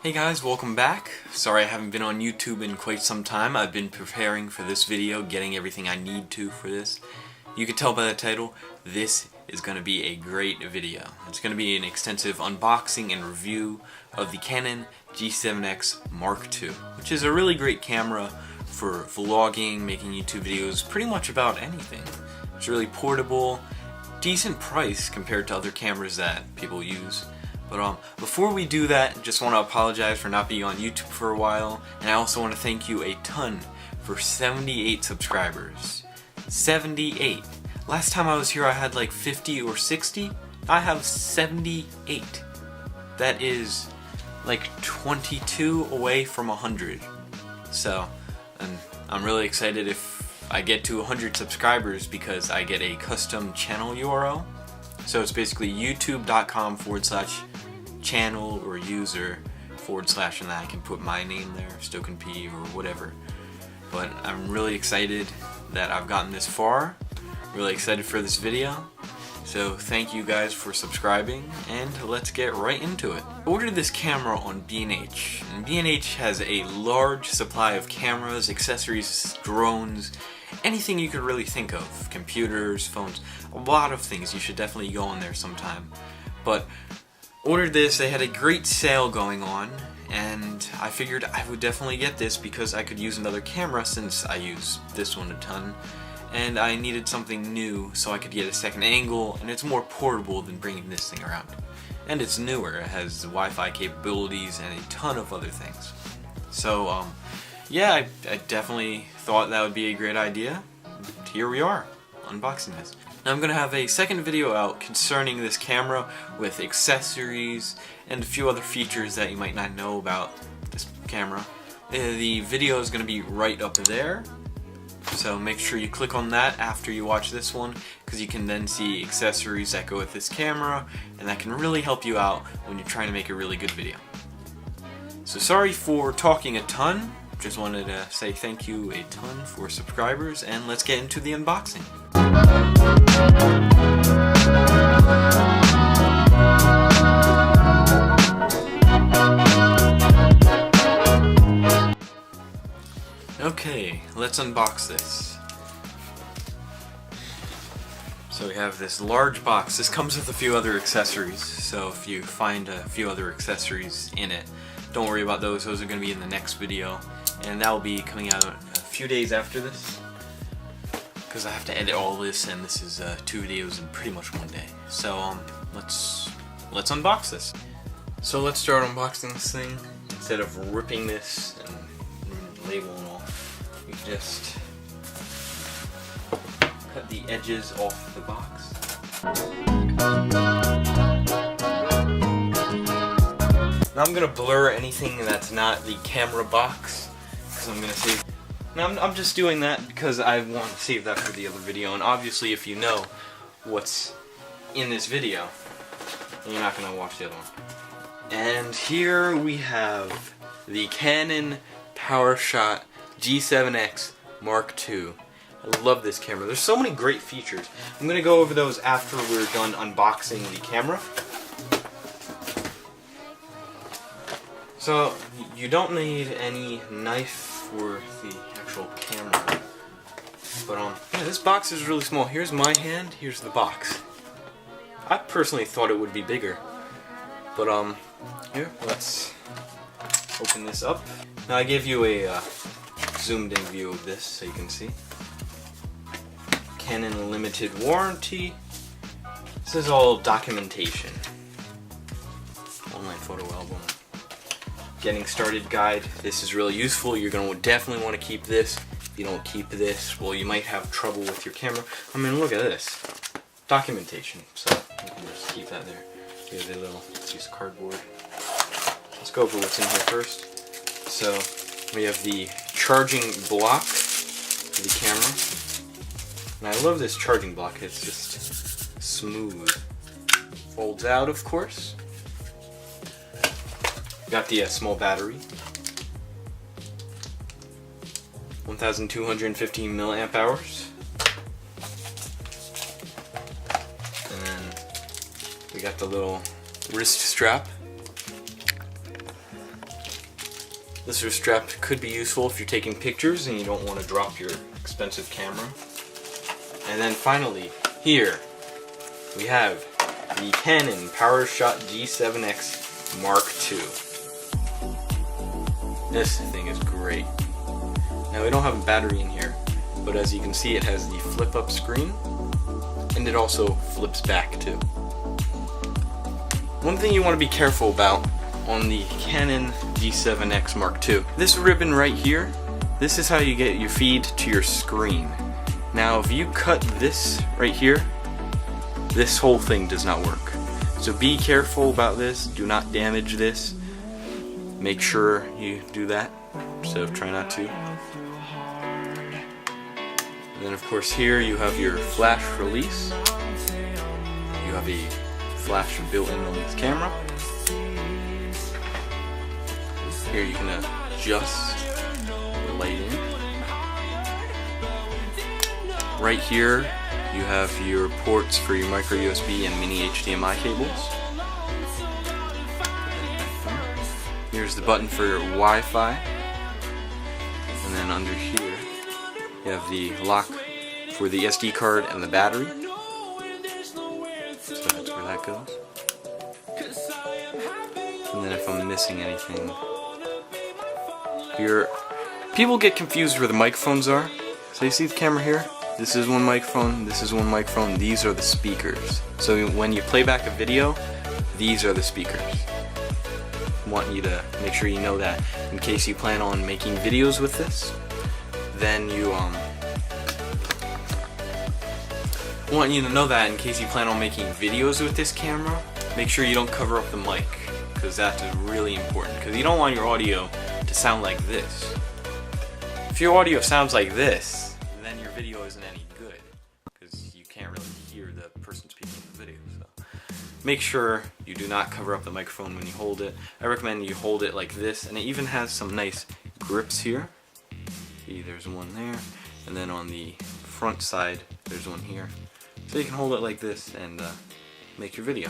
Hey guys, welcome back. Sorry I haven't been on YouTube in quite some time. I've been preparing for this video, getting everything I need to for this. You can tell by the title, this is going to be a great video. It's going to be an extensive unboxing and review of the Canon G7X Mark II, which is a really great camera for vlogging, making YouTube videos, pretty much about anything. It's really portable, decent price compared to other cameras that people use. But before we do that, just want to apologize for not being on YouTube for a while, and I also want to thank you a ton for 78 subscribers. 78. Last time I was here I had like 50 or 60. I have 78. That is like 22 away from 100. So, and I'm really excited if I get to 100 subscribers because I get a custom channel URL. So it's basically youtube.com/channel or user / and then I can put my name there, StokenP or whatever. But I'm really excited that I've gotten this far. Really excited for this video. So thank you guys for subscribing, and let's get right into it. I ordered this camera on B&H, and B&H has a large supply of cameras, accessories, drones, anything you could really think of. Computers, phones, a lot of things. You should definitely go on there sometime. But ordered this, they had a great sale going on, and I figured I would definitely get this because I could use another camera since I use this one a ton. And I needed something new so I could get a second angle, and it's more portable than bringing this thing around. And it's newer, it has Wi-Fi capabilities and a ton of other things. So yeah, I definitely thought that would be a great idea. Here we are, unboxing this. Now I'm going to have a second video out concerning this camera with accessories and a few other features that you might not know about this camera. The video is going to be right up there. So make sure you click on that after you watch this one, because you can then see accessories that go with this camera, and that can really help you out when you're trying to make a really good video. So sorry for talking a ton, just wanted to say thank you a ton for subscribers, and let's get into the unboxing. Okay, let's unbox this. So we have this large box. This comes with a few other accessories, so if you find a few other accessories in it, don't worry about those. Those are going to be in the next video, and that will be coming out a few days after this, because I have to edit all this, and this is 2 videos in pretty much one day. So let's unbox this. So let's start unboxing this thing. Instead of ripping this and label and all, you just cut the edges off the box. Now I'm gonna blur anything that's not the camera box, because I'm gonna save. Now I'm just doing that because I want to save that for the other video, and obviously if you know what's in this video, you're not gonna watch the other one. And here we have the Canon PowerShot G7X Mark II. I love this camera. There's so many great features. I'm going to go over those after we're done unboxing the camera. So, you don't need any knife for the actual camera. But yeah, this box is really small. Here's my hand, here's the box. I personally thought it would be bigger. But here, let's open this up. Now I gave you a zoomed in view of this so you can see. Canon limited warranty. This is all documentation. Online photo album. Getting started guide. This is really useful. You're going to definitely want to keep this. If you don't keep this, well, you might have trouble with your camera. I mean, look at this. Documentation. So you can just keep that there. Here's a little piece of cardboard. Let's go over what's in here first. So we have the charging block for the camera. And I love this charging block. It's just smooth. Folds out, of course. Got the small battery. 1,215 milliamp hours. And then we got the little wrist strap. This strap could be useful if you're taking pictures and you don't want to drop your expensive camera. And then finally, here we have the Canon PowerShot G7X Mark II. This thing is great. Now we don't have a battery in here, but as you can see it has the flip up screen, and it also flips back too. One thing you want to be careful about on the Canon G7X Mark II, this ribbon right here, this is how you get your feed to your screen. Now if you cut this right here, this whole thing does not work. So be careful about this, do not damage this. Make sure you do that, so try not to. And then of course here you have your flash release. You have a flash built in on this camera. Here you can adjust the lighting. Right here you have your ports for your micro USB and mini HDMI cables. Here's the button for your Wi-Fi. And then under here you have the lock for the SD card and the battery. So that's where that goes. And then if I'm missing anything, here, people get confused where the microphones are. So you see the camera here? This is one microphone, this is one microphone, these are the speakers. So when you play back a video, these are the speakers. I want you to make sure you know that in case you plan on making videos with this. Then you want you to know that in case you plan on making videos with this camera, make sure you don't cover up the mic, because that's really important, because you don't want your audio to sound like this. If your audio sounds like this, then your video isn't any good, because you can't really hear the person speaking in the video. So make sure you do not cover up the microphone when you hold it. I recommend you hold it like this, and it even has some nice grips here. See, there's one there, and then on the front side there's one here. So you can hold it like this and make your video.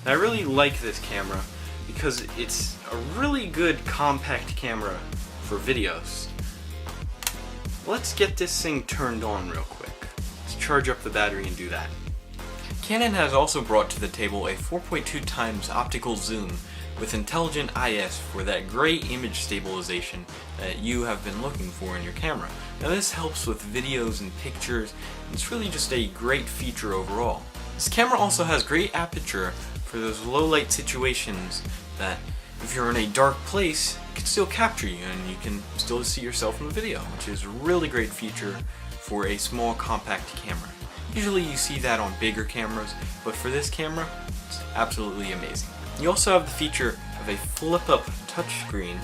And I really like this camera because it's a really good compact camera for videos. Let's get this thing turned on real quick. Let's charge up the battery and do that. Canon has also brought to the table a 4.2 times optical zoom with intelligent IS for that great image stabilization that you have been looking for in your camera. Now this helps with videos and pictures, and it's really just a great feature overall. This camera also has great aperture for those low light situations that if you're in a dark place, it can still capture you and you can still see yourself in the video, which is a really great feature for a small compact camera. Usually you see that on bigger cameras, but for this camera, it's absolutely amazing. You also have the feature of a flip-up touchscreen,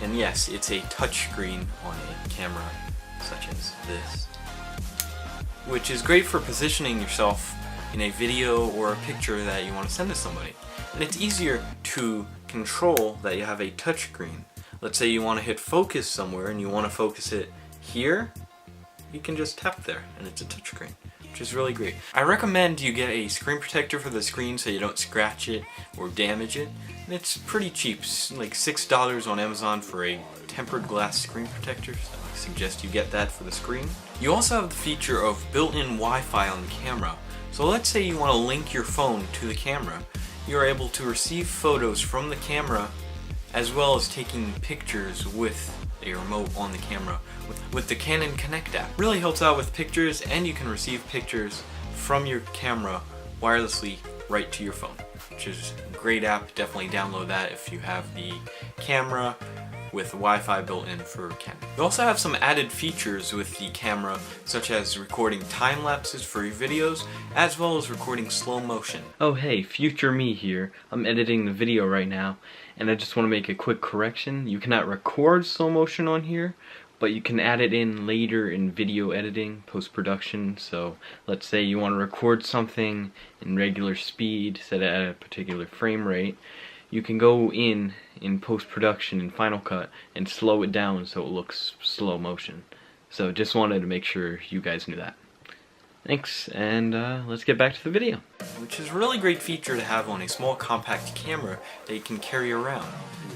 and yes, it's a touchscreen on a camera such as this, which is great for positioning yourself in a video or a picture that you want to send to somebody. And it's easier to control that you have a touchscreen. Let's say you want to hit focus somewhere and you want to focus it here, you can just tap there and it's a touchscreen, which is really great. I recommend you get a screen protector for the screen so you don't scratch it or damage it. And it's pretty cheap, like $6 on Amazon for a tempered glass screen protector, so I suggest you get that for the screen. You also have the feature of built-in Wi-Fi on the camera. So let's say you want to link your phone to the camera. You're able to receive photos from the camera as well as taking pictures with a remote on the camera with the Canon Connect app. Really helps out with pictures, and you can receive pictures from your camera wirelessly right to your phone, which is a great app. Definitely download that if you have the camera with Wi-Fi built in for Canon. You also have some added features with the camera, such as recording time lapses for your videos, as well as recording slow motion. Oh hey, future me here. I'm editing the video right now, and I just want to make a quick correction. You cannot record slow motion on here, but you can add it in later in video editing, post-production. So let's say you want to record something in regular speed, set it at a particular frame rate. You can go in post-production in Final Cut and slow it down so it looks slow motion. So just wanted to make sure you guys knew that. Thanks, and let's get back to the video. Which is a really great feature to have on a small compact camera that you can carry around.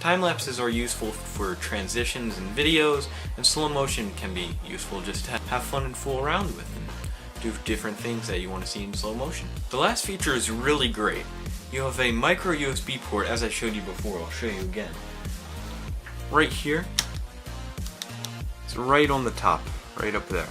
Time lapses are useful for transitions and videos, and slow motion can be useful just to have fun and fool around with and do different things that you want to see in slow motion. The last feature is really great. You have a micro USB port, as I showed you before. I'll show you again. Right here. It's right on the top, right up there.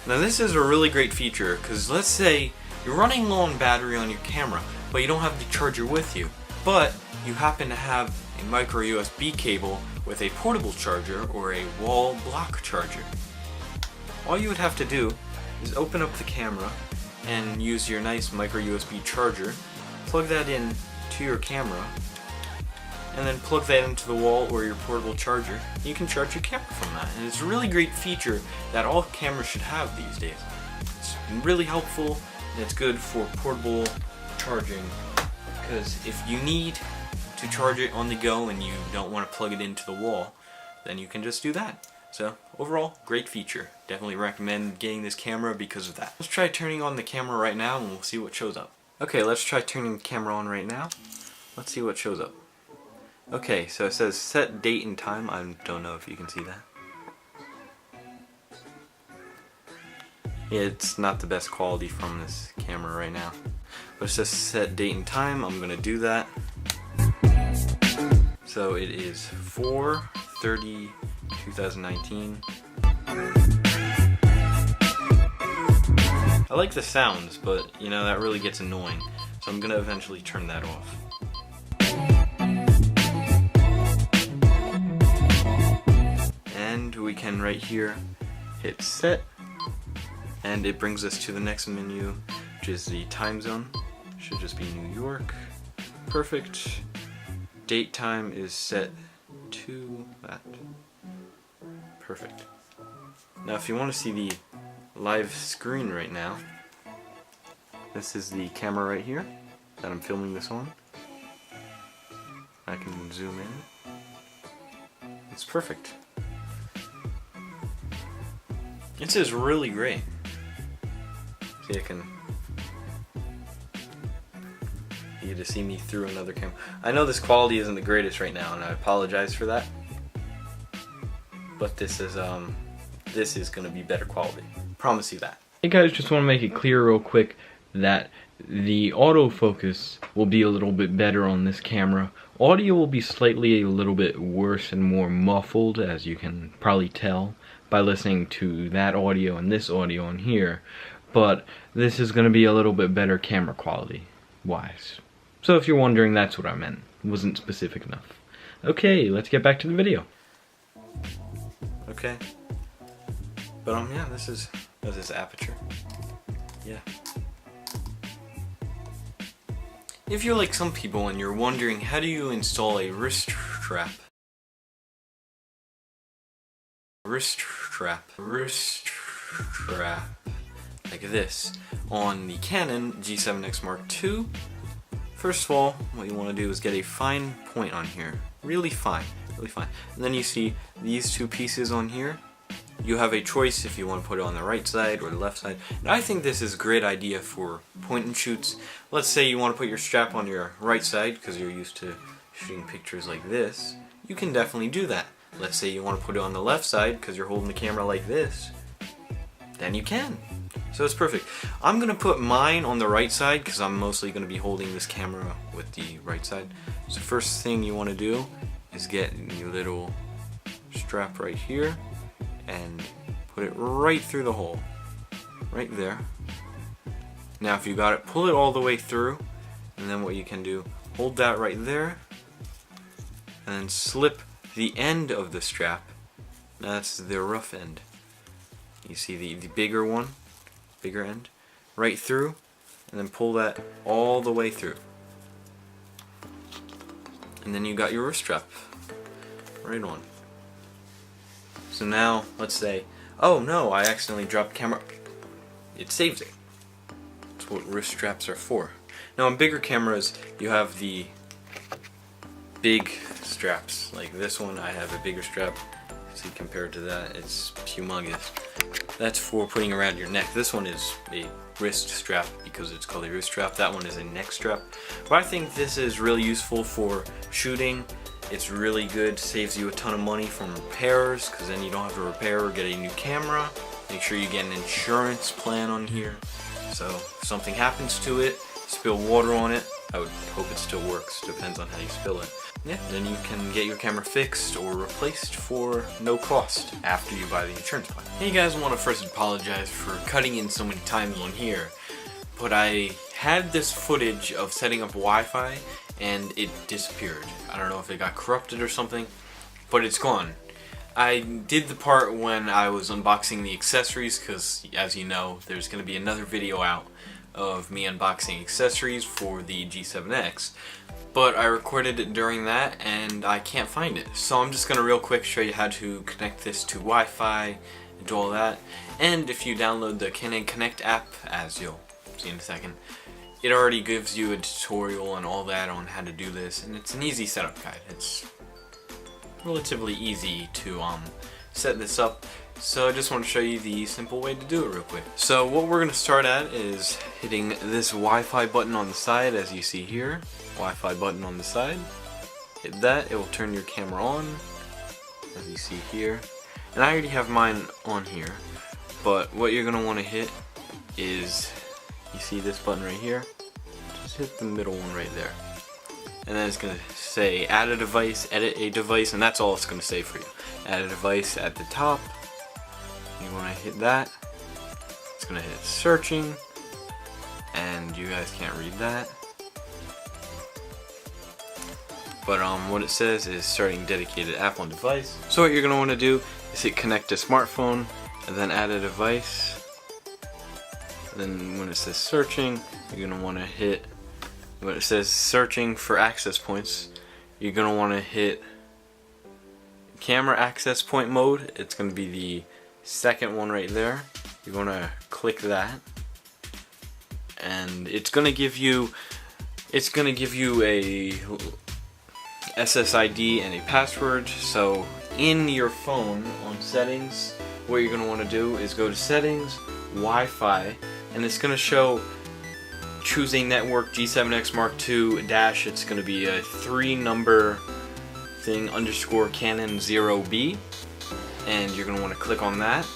Now this is a really great feature because let's say you're running low on battery on your camera, but you don't have the charger with you, but you happen to have a micro USB cable with a portable charger or a wall block charger. All you would have to do is open up the camera and use your nice micro USB charger, plug that in to your camera, and then plug that into the wall or your portable charger. You can charge your camera from that, and it's a really great feature that all cameras should have these days. It's really helpful, and it's good for portable charging, because if you need to charge it on the go and you don't want to plug it into the wall, then you can just do that. So overall, great feature. Definitely recommend getting this camera because of that. Let's try turning on the camera right now and we'll see what shows up. Okay, let's try turning the camera on right now. Let's see what shows up. Okay, so it says set date and time. I don't know if you can see that. Yeah, it's not the best quality from this camera right now. But it says set date and time. I'm gonna do that. So it is 4/30/2019. I like the sounds, but you know, that really gets annoying. So I'm gonna eventually turn that off. And we can right here hit set, and it brings us to the next menu, which is the time zone. Should just be New York. Perfect. Date time is set to that. Perfect. Now if you want to see the live screen right now, this is the camera right here that I'm filming this on. I can zoom in. It's perfect. This is really great. See, I can you get to see me through another camera. I know this quality isn't the greatest right now, and I apologize for that. But this is gonna be better quality. Promise you that. Hey guys, just want to make it clear real quick that the autofocus will be a little bit better on this camera. Audio will be slightly a little bit worse and more muffled, as you can probably tell by listening to that audio and this audio on here. But this is going to be a little bit better camera quality wise. So if you're wondering, that's what I meant. It wasn't specific enough. Okay, let's get back to the video. Okay. But yeah, this is aperture. Yeah. If you're like some people and you're wondering how do you install a wrist strap, like this on the Canon G7X Mark II, first of all, what you want to do is get a fine point on here, really fine, and then you see these two pieces on here. You have a choice if you want to put it on the right side or the left side. And I think this is a great idea for point and shoots. Let's say you want to put your strap on your right side because you're used to shooting pictures like this. You can definitely do that. Let's say you want to put it on the left side because you're holding the camera like this. Then you can. So it's perfect. I'm going to put mine on the right side because I'm mostly going to be holding this camera with the right side. So first thing you want to do is get your little strap right here and put it right through the hole, right there. Now if you got it, pull it all the way through, and then what you can do, hold that right there, and then slip the end of the strap. Now that's the rough end. You see the bigger one, bigger end, right through, and then pull that all the way through. And then you got your wrist strap, right on. So now, let's say, oh no, I accidentally dropped the camera. It saves it. That's what wrist straps are for. Now on bigger cameras, you have the big straps. Like this one, I have a bigger strap. See, compared to that, it's humongous. That's for putting around your neck. This one is a wrist strap because it's called a wrist strap. That one is a neck strap. But I think this is really useful for shooting It's really good, saves you a ton of money from repairs, because then you don't have to repair or get a new camera. Make sure you get an insurance plan on here, so if something happens to it, spill water on it, I would hope it still works, depends on how you spill it. Yeah, then you can get your camera fixed or replaced for no cost after you buy the insurance plan. Hey guys, I want to first apologize for cutting in so many times on here, but I had this footage of setting up Wi-Fi and it disappeared. I don't know if it got corrupted or something, but it's gone. I did the part when I was unboxing the accessories because, as you know, there's going to be another video out of me unboxing accessories for the G7X, but I recorded it during that and I can't find it. So I'm just going to real quick show you how to connect this to Wi-Fi and do all that. And if you download the Canon Connect app, as you'll see in a second, it already gives you a tutorial and all that on how to do this, and it's an easy setup guide. It's relatively easy to set this up, so I just want to show you the simple way to do it real quick. So what we're going to start at is hitting this Wi-Fi button on the side, as you see here. Wi-Fi button on the side. Hit that, it will turn your camera on, as you see here. And I already have mine on here, but what you're going to want to hit is, you see this button right here? Just hit the middle one right there. And then it's going to say add a device, edit a device, and that's all it's going to say for you. Add a device at the top. You want to hit that. It's going to hit searching, and you guys can't read that. But what it says is starting dedicated app on device. So what you're going to want to do is hit connect to smartphone, and then add a device. And then when it says searching, you're going to want to hit, when it says searching for access points, you're going to want to hit camera access point mode. It's going to be the second one right there. You're going to click that, and it's going to give you a SSID and a password. So in your phone on settings, what you're going to want to do is go to settings, Wi-Fi, and it's going to show choose a network G7X Mark II dash. It's going to be a 3-number thing _ Canon 0B, and you're going to want to click on that,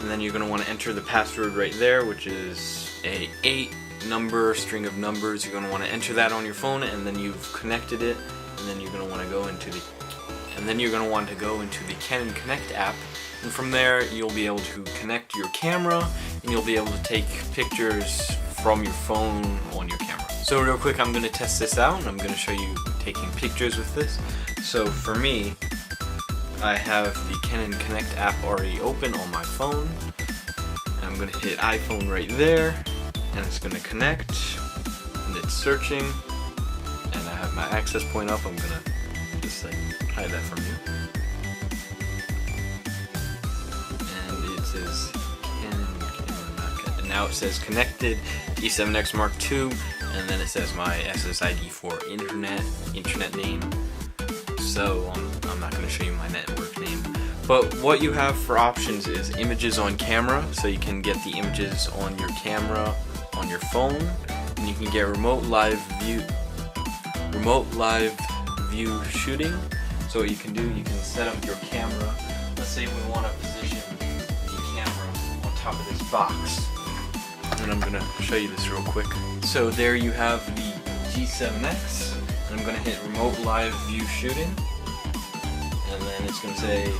and then you're going to want to enter the password right there, which is a 8-number string of numbers. You're going to want to enter that on your phone, and then you've connected it, and then you're going to want to go into the Canon Connect app, and from there you'll be able to connect your camera, and you'll be able to take pictures from your phone on your camera. So real quick, I'm going to test this out, and I'm going to show you taking pictures with this. So for me, I have the Canon Connect app already open on my phone, and I'm going to hit iPhone right there, and it's going to connect, and it's searching, and I have my access point up. I'm going to just like hide that from you. And it says now it says connected G7X Mark II, and then it says my SSID for internet name. So I'm not going to show you my network name. But what you have for options is images on camera, so you can get the images on your camera on your phone, and you can get remote live view shooting. So what you can do, you can set up your camera. Let's say we want to position the camera on top of this box. And I'm going to show you this real quick. So there you have the G7X. And I'm going to hit remote live view shooting. And then it's going to say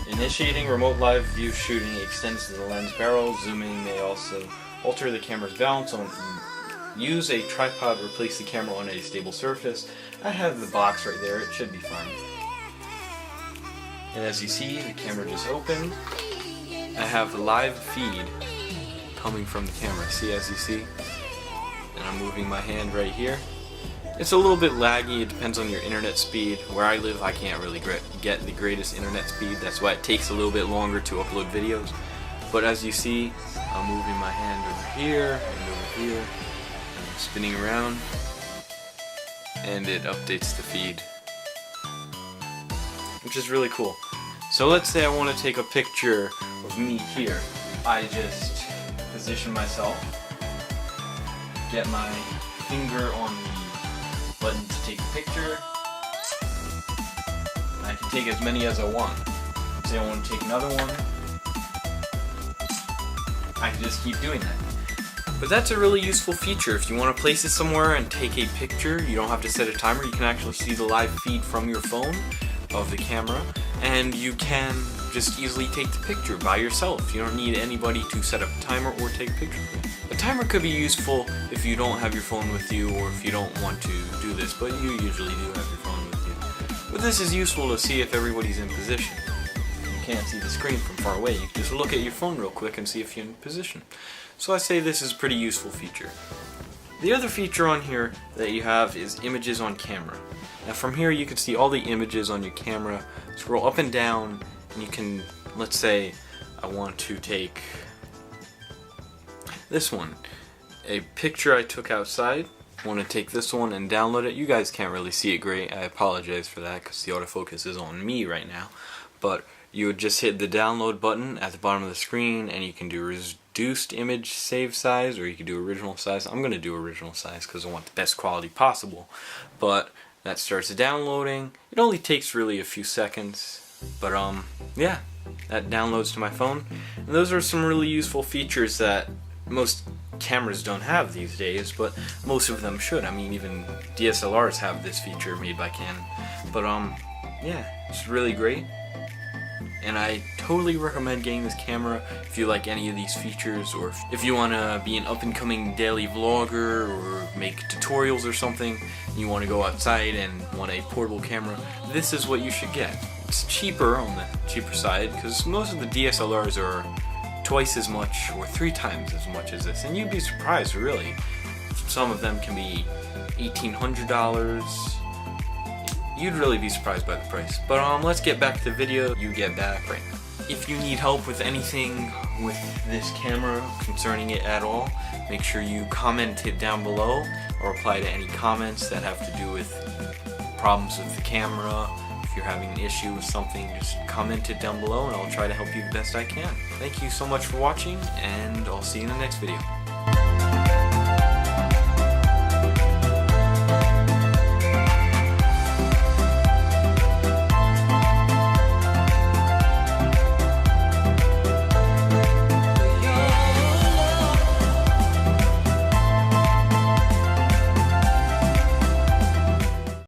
initiating remote live view shooting extends to the lens barrel. Zooming may also alter the camera's balance. On use a tripod, replace the camera on a stable surface. I have the box right there, it should be fine. And as you see, the camera just opened. I have live feed coming from the camera. See, as you see, and I'm moving my hand right here. It's a little bit laggy, it depends on your internet speed. Where I live, I can't really get the greatest internet speed, that's why it takes a little bit longer to upload videos. But as you see, I'm moving my hand over here and over here, and I'm spinning around, and it updates the feed, which is really cool. So let's say I want to take a picture of me here. I just position myself, get my finger on the button to take a picture, take as many as I want. Say I want to take another one, I can just keep doing that. But that's a really useful feature. If you want to place it somewhere and take a picture, you don't have to set a timer. You can actually see the live feed from your phone of the camera, and you can just easily take the picture by yourself. You don't need anybody to set up a timer or take a picture. A timer could be useful if you don't have your phone with you or if you don't want to do this, but you usually do have your phone with you. But this is useful to see if everybody's in position. You can't see the screen from far away. You can just look at your phone real quick and see if you're in position. So I say this is a pretty useful feature. The other feature on here that you have is images on camera. Now from here you can see all the images on your camera. Scroll up and down and you can, let's say I want to take this one, a picture I took outside. I want to take this one and download it. You guys can't really see it great. I apologize for that because the autofocus is on me right now. But you would just hit the download button at the bottom of the screen and you can do reduced image save size, or you can do original size. I'm going to do original size because I want the best quality possible. But that starts downloading. It only takes really a few seconds. But yeah, that downloads to my phone. And those are some really useful features that most cameras don't have these days, but most of them should. I mean, even DSLRs have this feature made by Canon. But yeah, it's really great. And I totally recommend getting this camera if you like any of these features, or if you want to be an up-and-coming daily vlogger or make tutorials or something, and you want to go outside and want a portable camera, this is what you should get. It's cheaper, on the cheaper side, because most of the DSLRs are twice as much or 3 times as much as this, and you'd be surprised, really. Some of them can be $1,800. You'd really be surprised by the price. But let's get back to the video. You get back right now. If you need help with anything with this camera, concerning it at all, make sure you comment it down below or reply to any comments that have to do with problems with the camera. If you're having an issue with something, just comment it down below and I'll try to help you the best I can. Thank you so much for watching, and I'll see you in the next video.